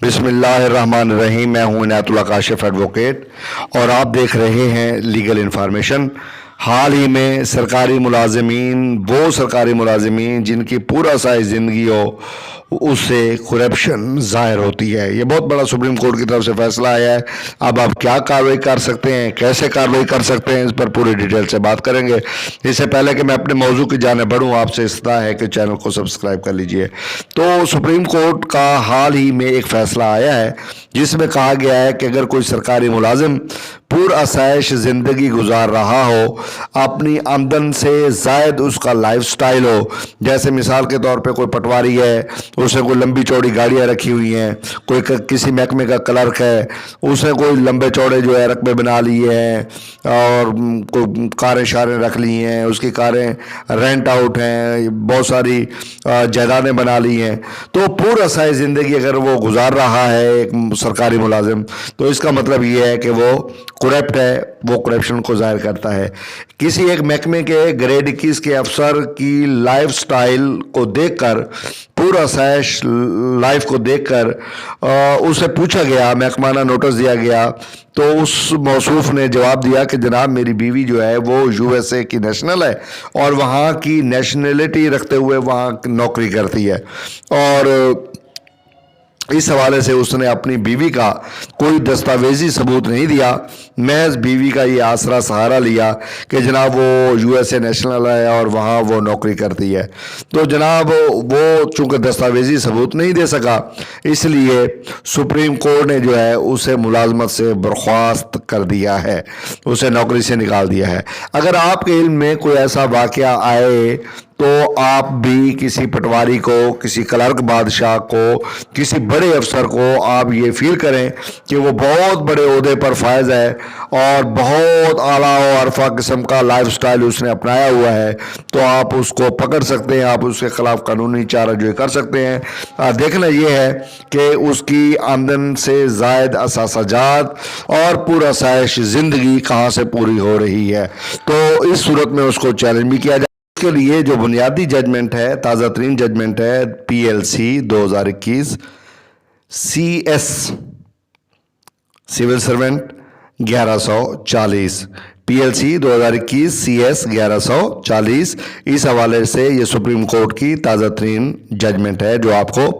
بسم اللہ الرحمن الرحیم۔ میں ہوں عنایت اللہ کاشف ایڈوکیٹ اور آپ دیکھ رہے ہیں لیگل انفارمیشن۔ حال ہی میں سرکاری ملازمین جن کی پورا سائے زندگی ہو اس سے کرپشن ظاہر ہوتی ہے۔ یہ بہت بڑا سپریم کورٹ کی طرف سے فیصلہ آیا ہے۔ اب آپ کیا کارروائی کر سکتے ہیں، کیسے کارروائی کر سکتے ہیں، اس پر پوری ڈیٹیل سے بات کریں گے۔ اس سے پہلے کہ میں اپنے موضوع کی جانب بڑھوں، آپ سے استدعا ہے کہ چینل کو سبسکرائب کر لیجئے۔ تو سپریم کورٹ کا حال ہی میں ایک فیصلہ آیا ہے جس میں کہا گیا ہے کہ اگر کوئی سرکاری ملازم پرآسائش زندگی گزار رہا ہو، اپنی آمدن سے زائد اس کا لائف سٹائل ہو، جیسے مثال کے طور پہ کوئی پٹواری ہے، اسے کوئی لمبی چوڑی گاڑیاں رکھی ہوئی ہیں، کوئی کسی محکمے کا کلرک ہے، اسے کوئی لمبے چوڑے جو ہے رقبے بنا لیے ہیں اور کوئی کاریں شاریں رکھ لی ہیں، اس کی کاریں رینٹ آؤٹ ہیں، بہت ساری جائیدادیں بنا لی ہیں، تو پرآسائش زندگی اگر وہ گزار رہا ہے ایک سرکاری ملازم، تو اس کا مطلب یہ ہے کہ وہ کرپٹ ہے، وہ کرپشن کو ظاہر کرتا ہے۔ کسی ایک محکمے کے گریڈ 21 کے افسر کی لائف سٹائل کو دیکھ کر، پرآسائش لائف کو دیکھ کر اسے پوچھا گیا، محکمانہ نوٹس دیا گیا، تو اس موصوف نے جواب دیا کہ جناب میری بیوی جو ہے وہ USA کی نیشنل ہے اور وہاں کی نیشنلٹی رکھتے ہوئے وہاں نوکری کرتی ہے، اور اس حوالے سے اس نے اپنی بیوی کا کوئی دستاویزی ثبوت نہیں دیا، محض بیوی کا یہ آسرا سہارا لیا کہ جناب وہ USA نیشنل ہے اور وہاں وہ نوکری کرتی ہے۔ تو جناب وہ چونکہ دستاویزی ثبوت نہیں دے سکا، اس لیے سپریم کورٹ نے جو ہے اسے ملازمت سے برخاست کر دیا ہے، اسے نوکری سے نکال دیا ہے۔ اگر آپ کے علم میں کوئی ایسا واقعہ آئے تو آپ بھی کسی پٹواری کو، کسی کلرک بادشاہ کو، کسی بڑے افسر کو آپ یہ فیل کریں کہ وہ بہت بڑے عہدے پر فائز ہے اور بہت اعلیٰ و عرفہ قسم کا لائف سٹائل اس نے اپنایا ہوا ہے، تو آپ اس کو پکڑ سکتے ہیں، آپ اس کے خلاف قانونی چارہ جوئی کر سکتے ہیں۔ دیکھنا یہ ہے کہ اس کی آمدن سے زائد اثاثہ جات اور پرآسائش زندگی کہاں سے پوری ہو رہی ہے، تو اس صورت میں اس کو چیلنج بھی کیا جائے۔ اس کے لیے جو بنیادی ججمنٹ ہے، تازہ ترین ججمنٹ ہے PLC 2021 CS civil servant 1140، PLC 2021 CS 1140، اس حوالے سے یہ سپریم کورٹ کی تازہ ترین ججمنٹ ہے جو آپ کو